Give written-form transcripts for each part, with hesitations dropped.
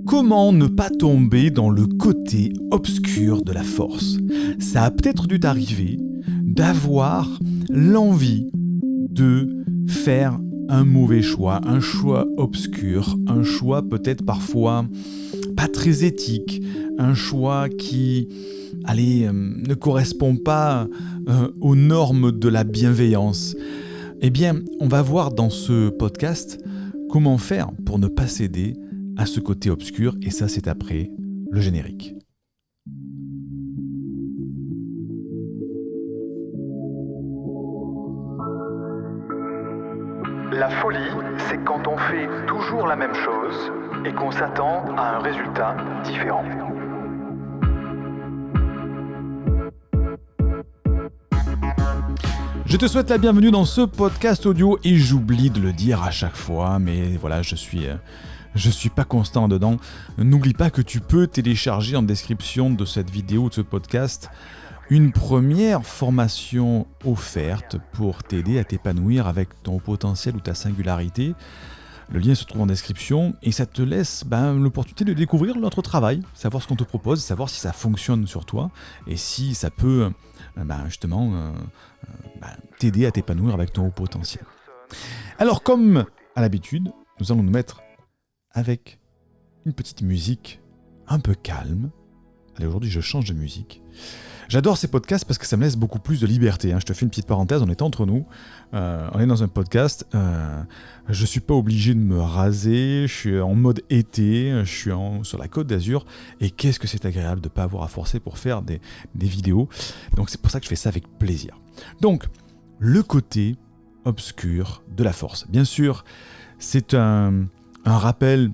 Comment ne pas tomber dans le côté obscur de la force ? Ça a peut-être dû t'arriver d'avoir l'envie de faire un mauvais choix, un choix obscur, un choix peut-être parfois pas très éthique, un choix qui, ne correspond pas aux normes de la bienveillance. Eh bien, on va voir dans ce podcast comment faire pour ne pas céder à ce côté obscur, et ça c'est après le générique. La folie, c'est quand on fait toujours la même chose et qu'on s'attend à un résultat différent. Je te souhaite la bienvenue dans ce podcast audio et j'oublie de le dire à chaque fois, mais voilà, je suis pas constant dedans. N'oublie pas que tu peux télécharger en description de cette vidéo ou de ce podcast une première formation offerte pour t'aider à t'épanouir avec ton potentiel ou ta singularité. Le lien se trouve en description et ça te laisse l'opportunité de découvrir notre travail, savoir ce qu'on te propose, savoir si ça fonctionne sur toi et si ça peut t'aider à t'épanouir avec ton haut potentiel. Alors comme à l'habitude, nous allons nous mettre avec une petite musique un peu calme. Allez, aujourd'hui je change de musique. J'adore ces podcasts parce que ça me laisse beaucoup plus de liberté. Je te fais une petite parenthèse, on est entre nous. On est dans un podcast. Je ne suis pas obligé de me raser. Je suis en mode été. Je suis sur la Côte d'Azur. Et qu'est-ce que c'est agréable de ne pas avoir à forcer pour faire des vidéos. Donc c'est pour ça que je fais ça avec plaisir. Donc, le côté obscur de la force. Bien sûr, c'est un rappel,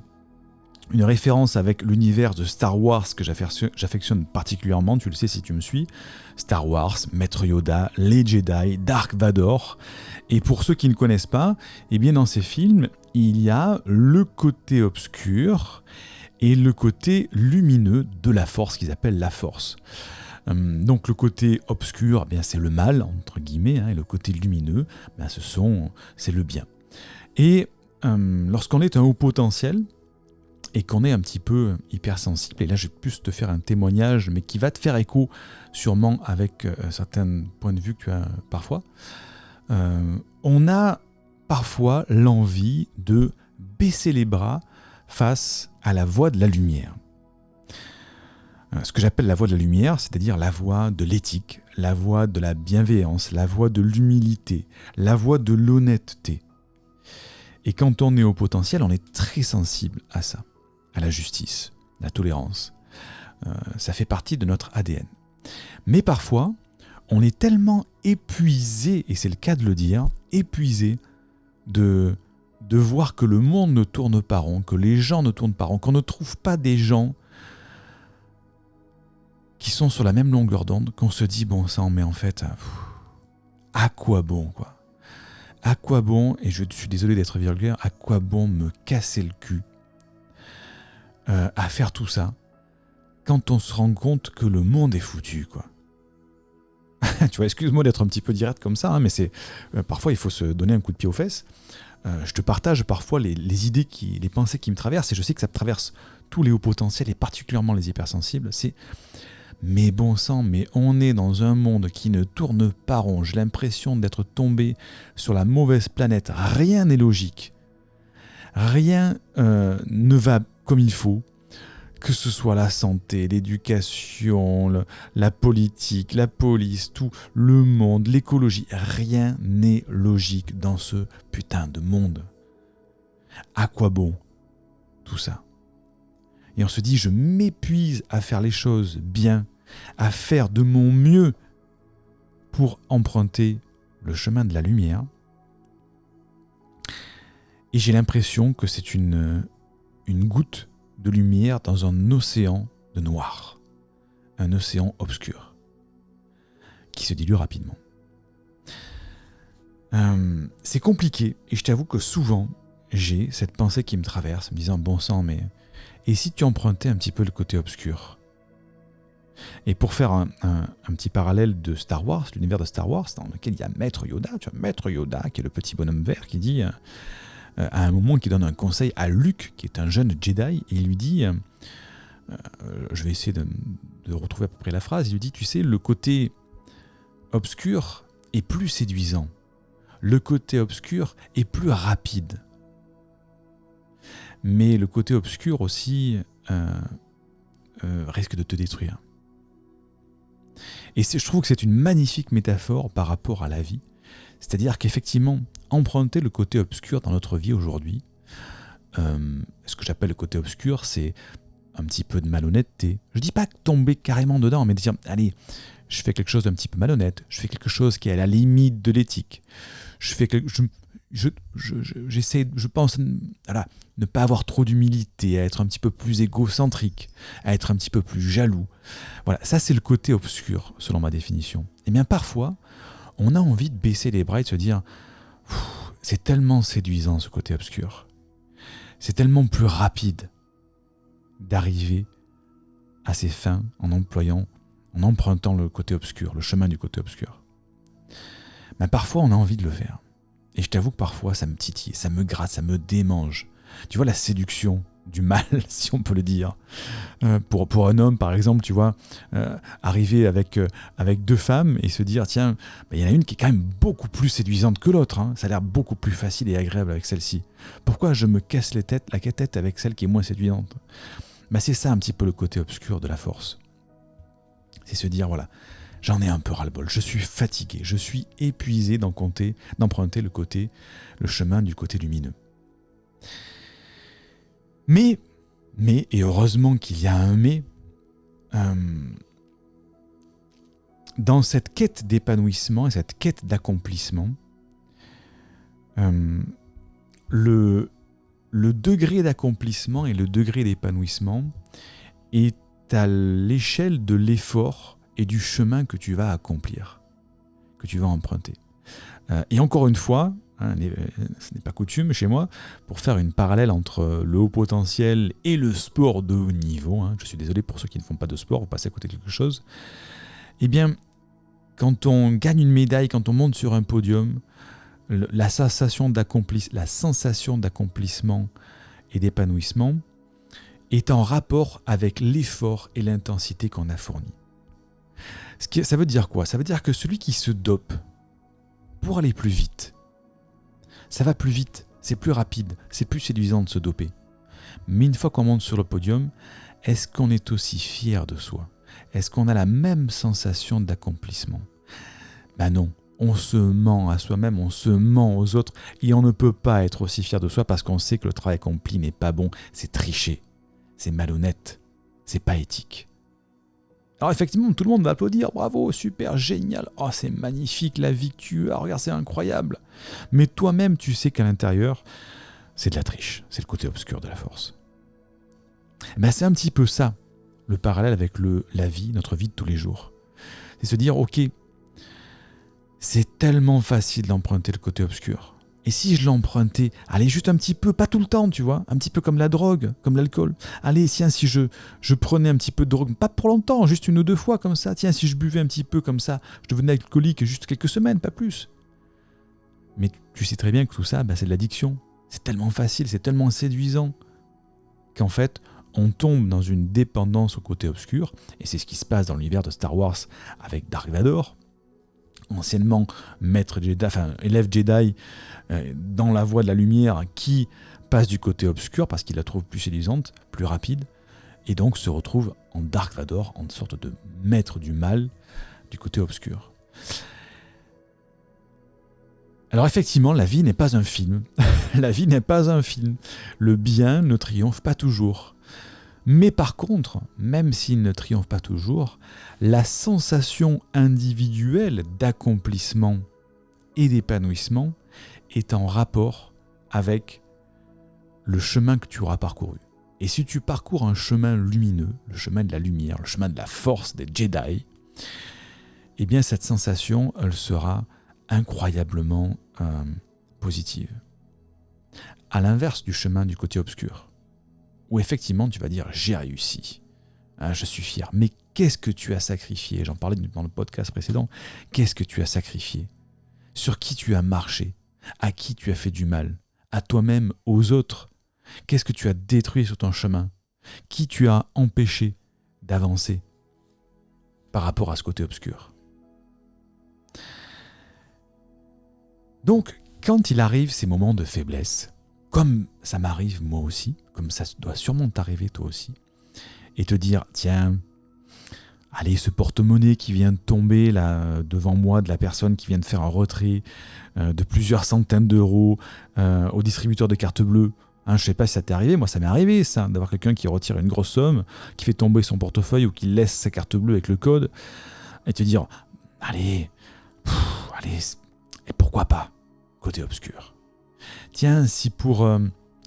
une référence avec l'univers de Star Wars que j'affectionne particulièrement, tu le sais si tu me suis. Star Wars, Maître Yoda, les Jedi, Dark Vador. Et pour ceux qui ne connaissent pas, eh bien dans ces films, il y a le côté obscur et le côté lumineux de la force qu'ils appellent la force. Donc le côté obscur, c'est le mal, entre guillemets, et le côté lumineux, c'est le bien. Et lorsqu'on est un haut potentiel, et qu'on est un petit peu hypersensible, et là je vais plus te faire un témoignage, mais qui va te faire écho sûrement avec certains points de vue que tu as parfois, on a parfois l'envie de baisser les bras face à la voie de la lumière. Ce que j'appelle la voie de la lumière, c'est-à-dire la voie de l'éthique, la voie de la bienveillance, la voie de l'humilité, la voie de l'honnêteté. Et quand on est au potentiel, on est très sensible à ça, à la justice, la tolérance. Ça fait partie de notre ADN. Mais parfois, on est tellement épuisé, et c'est le cas de le dire, épuisé de voir que le monde ne tourne pas rond, que les gens ne tournent pas rond, qu'on ne trouve pas des gens qui sont sur la même longueur d'onde, qu'on se dit, mais en fait, à quoi bon, quoi ? À quoi bon, et je suis désolé d'être vulgaire, à quoi bon me casser le cul à faire tout ça quand on se rend compte que le monde est foutu, quoi. Tu vois, excuse-moi d'être un petit peu direct comme ça, mais c'est parfois il faut se donner un coup de pied aux fesses. Je te partage parfois les idées, les pensées qui me traversent, et je sais que ça traverse tous les hauts potentiels, et particulièrement les hypersensibles, c'est mais bon sang, mais on est dans un monde qui ne tourne pas rond. J'ai l'impression d'être tombé sur la mauvaise planète. Rien n'est logique. Rien ne va comme il faut. Que ce soit la santé, l'éducation, la politique, la police, tout, le monde, l'écologie. Rien n'est logique dans ce putain de monde. À quoi bon tout ça ? Et on se dit, je m'épuise à faire les choses bien, à faire de mon mieux pour emprunter le chemin de la lumière. Et j'ai l'impression que c'est une goutte de lumière dans un océan de noir, un océan obscur, qui se dilue rapidement. C'est compliqué, et je t'avoue que souvent, j'ai cette pensée qui me traverse, me disant, bon sang, mais... Et si tu empruntais un petit peu le côté obscur ? Et pour faire un petit parallèle de Star Wars, l'univers de Star Wars, dans lequel il y a Maître Yoda, tu vois, Maître Yoda, qui est le petit bonhomme vert, qui dit à un moment qui donne un conseil à Luke, qui est un jeune Jedi, et il lui dit, je vais essayer de retrouver à peu près la phrase, il lui dit, tu sais, le côté obscur est plus séduisant, le côté obscur est plus rapide, mais le côté obscur aussi risque de te détruire. Et je trouve que c'est une magnifique métaphore par rapport à la vie. C'est-à-dire qu'effectivement, emprunter le côté obscur dans notre vie aujourd'hui, ce que j'appelle le côté obscur, c'est un petit peu de malhonnêteté. Je ne dis pas tomber carrément dedans, mais dire, allez, je fais quelque chose d'un petit peu malhonnête, je fais quelque chose qui est à la limite de l'éthique, j'essaie, je pense, voilà, ne pas avoir trop d'humilité, à être un petit peu plus égocentrique, à être un petit peu plus jaloux. Voilà, ça c'est le côté obscur, selon ma définition. Et bien parfois, on a envie de baisser les bras et de se dire, c'est tellement séduisant ce côté obscur. C'est tellement plus rapide d'arriver à ses fins en empruntant le côté obscur, le chemin du côté obscur. Mais parfois, on a envie de le faire. Et je t'avoue que parfois, ça me titille, ça me gratte, ça me démange. Tu vois, la séduction du mal, si on peut le dire. Pour un homme, par exemple, tu vois, arriver avec deux femmes et se dire, tiens, il y en a une qui est quand même beaucoup plus séduisante que l'autre. Hein. Ça a l'air beaucoup plus facile et agréable avec celle-ci. Pourquoi je me casse la tête avec celle qui est moins séduisante ? C'est ça un petit peu le côté obscur de la force. C'est se dire, voilà, j'en ai un peu ras-le-bol, je suis fatigué, je suis épuisé d'emprunter le chemin du côté lumineux. Mais, et heureusement qu'il y a un mais, dans cette quête d'épanouissement et cette quête d'accomplissement, le degré d'accomplissement et le degré d'épanouissement est à l'échelle de l'effort et du chemin que tu vas accomplir, que tu vas emprunter. Et encore une fois, ce n'est pas coutume chez moi, pour faire une parallèle entre le haut potentiel et le sport de haut niveau, je suis désolé pour ceux qui ne font pas de sport, vous passez à côté de quelque chose, eh bien, quand on gagne une médaille, quand on monte sur un podium, la sensation d'accomplissement et d'épanouissement est en rapport avec l'effort et l'intensité qu'on a fourni. Ça veut dire quoi ? Ça veut dire que celui qui se dope pour aller plus vite, ça va plus vite, c'est plus rapide, c'est plus séduisant de se doper. Mais une fois qu'on monte sur le podium, est-ce qu'on est aussi fier de soi ? Est-ce qu'on a la même sensation d'accomplissement ? Non. On se ment à soi-même, on se ment aux autres et on ne peut pas être aussi fier de soi parce qu'on sait que le travail accompli n'est pas bon, c'est triché, c'est malhonnête, c'est pas éthique. Alors effectivement, tout le monde va applaudir, bravo, super, génial, oh c'est magnifique la vie que tu as, regarde c'est incroyable. Mais toi-même tu sais qu'à l'intérieur, c'est de la triche, c'est le côté obscur de la force. C'est un petit peu ça, le parallèle avec la vie, notre vie de tous les jours. C'est se dire, ok, c'est tellement facile d'emprunter le côté obscur. Et si je l'empruntais, allez, juste un petit peu, pas tout le temps, tu vois, un petit peu comme la drogue, comme l'alcool. Allez, tiens, si je prenais un petit peu de drogue, pas pour longtemps, juste 1 ou 2 fois comme ça. Tiens, si je buvais un petit peu comme ça, je devenais alcoolique juste quelques semaines, pas plus. Mais tu sais très bien que tout ça, c'est de l'addiction. C'est tellement facile, c'est tellement séduisant qu'en fait, on tombe dans une dépendance au côté obscur. Et c'est ce qui se passe dans l'univers de Star Wars avec Dark Vador. Anciennement élève Jedi dans la voie de la lumière qui passe du côté obscur parce qu'il la trouve plus séduisante, plus rapide, et donc se retrouve en Dark Vador, en sorte de maître du mal du côté obscur. Alors effectivement, la vie n'est pas un film. La vie n'est pas un film. Le bien ne triomphe pas toujours. Mais par contre, même s'il ne triomphe pas toujours, la sensation individuelle d'accomplissement et d'épanouissement est en rapport avec le chemin que tu auras parcouru. Et si tu parcours un chemin lumineux, le chemin de la lumière, le chemin de la force des Jedi, eh bien cette sensation, elle sera incroyablement positive. À l'inverse du chemin du côté obscur, où effectivement tu vas dire « j'ai réussi ». Je suis fier. Mais qu'est-ce que tu as sacrifié ? J'en parlais dans le podcast précédent. Qu'est-ce que tu as sacrifié ? Sur qui tu as marché ? À qui tu as fait du mal ? à toi-même, aux autres? Qu'est-ce que tu as détruit sur ton chemin? Qui tu as empêché d'avancer par rapport à ce côté obscur? Donc, quand il arrive ces moments de faiblesse, comme ça m'arrive moi aussi, comme ça doit sûrement t'arriver toi aussi, et te dire, tiens, allez, ce porte-monnaie qui vient de tomber là devant moi de la personne qui vient de faire un retrait de plusieurs centaines d'euros au distributeur de carte bleue. Hein, je ne sais pas si ça t'est arrivé, moi ça m'est arrivé ça, d'avoir quelqu'un qui retire une grosse somme, qui fait tomber son portefeuille ou qui laisse sa carte bleue avec le code, et te dire, allez, et pourquoi pas, côté obscur. Tiens, si pour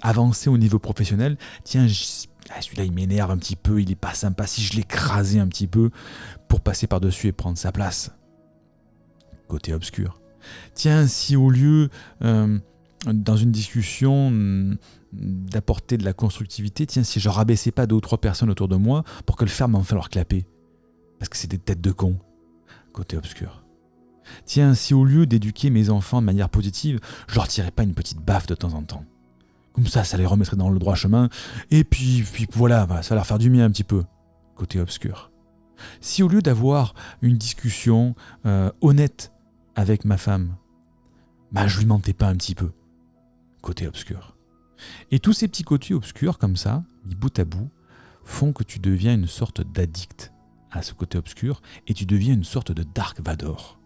avancer au niveau professionnel, tiens, celui-là il m'énerve un petit peu, il est pas sympa, si je l'écrasais un petit peu pour passer par-dessus et prendre sa place. Côté obscur. Tiens, si au lieu, dans une discussion, d'apporter de la constructivité, tiens, si je rabaissais pas 2 ou 3 personnes autour de moi pour que le faire m'en falloir clapper. Parce que c'est des têtes de cons. Côté obscur. Tiens, si au lieu d'éduquer mes enfants de manière positive, je leur tirais pas une petite baffe de temps en temps. Comme ça les remettrait dans le droit chemin, et puis voilà, ça va leur faire du bien un petit peu. Côté obscur. Si au lieu d'avoir une discussion honnête avec ma femme, je lui mentais pas un petit peu. Côté obscur. Et tous ces petits côtés obscurs comme ça, mis bout à bout, font que tu deviens une sorte d'addict à ce côté obscur, et tu deviens une sorte de Dark Vador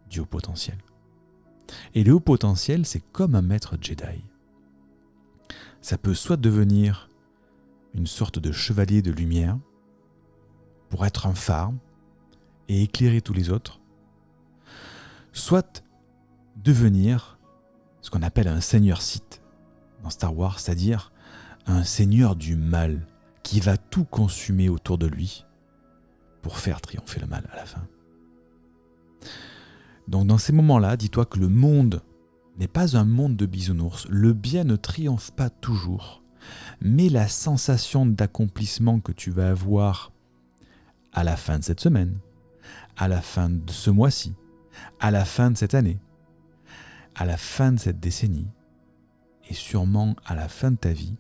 du haut potentiel. Et le haut potentiel, c'est comme un maître Jedi. Ça peut soit devenir une sorte de chevalier de lumière pour être un phare et éclairer tous les autres, soit devenir ce qu'on appelle un seigneur Sith dans Star Wars, c'est-à-dire un seigneur du mal qui va tout consumer autour de lui pour faire triompher le mal à la fin. Donc dans ces moments-là, dis-toi que le monde n'est pas un monde de bisounours. Le bien ne triomphe pas toujours. Mais la sensation d'accomplissement que tu vas avoir à la fin de cette semaine, à la fin de ce mois-ci, à la fin de cette année, à la fin de cette décennie, et sûrement à la fin de ta vie,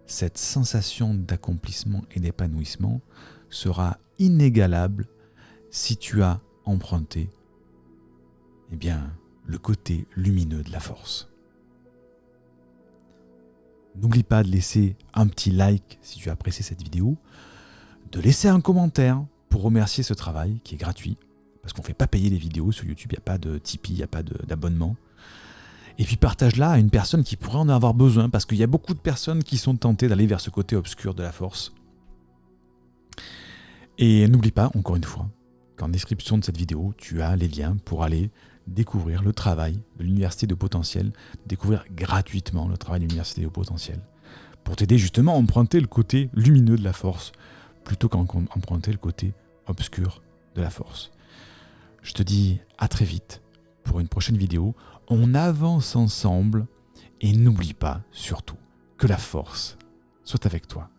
cette sensation d'accomplissement et d'épanouissement sera inégalable si tu as emprunté le côté lumineux de la force. N'oublie pas de laisser un petit like si tu as apprécié cette vidéo, de laisser un commentaire pour remercier ce travail qui est gratuit, parce qu'on ne fait pas payer les vidéos sur YouTube, il n'y a pas de Tipeee, il n'y a pas d'abonnement. Et puis partage-la à une personne qui pourrait en avoir besoin, parce qu'il y a beaucoup de personnes qui sont tentées d'aller vers ce côté obscur de la force. Et n'oublie pas, encore une fois, qu'en description de cette vidéo, tu as les liens pour aller découvrir le travail de l'Université de Potentiel, découvrir gratuitement le travail de l'Université de Potentiel, pour t'aider justement à emprunter le côté lumineux de la force, plutôt qu'emprunter le côté obscur de la force. Je te dis à très vite pour une prochaine vidéo. On avance ensemble et n'oublie pas surtout que la force soit avec toi.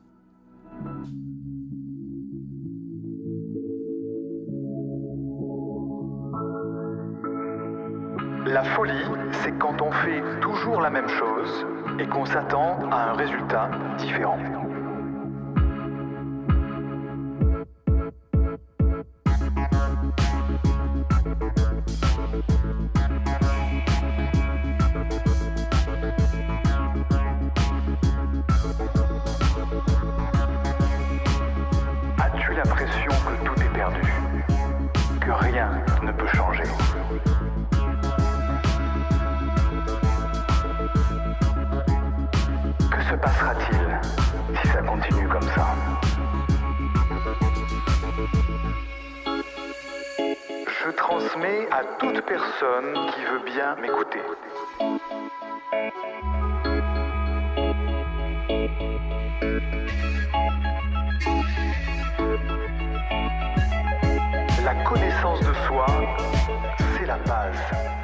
La folie, c'est quand on fait toujours la même chose et qu'on s'attend à un résultat différent. As-tu l'impression que tout est perdu, que rien ne peut changer ? Que se passera-t-il si ça continue comme ça ? Je transmets à toute personne qui veut bien m'écouter. La connaissance de soi, c'est la base.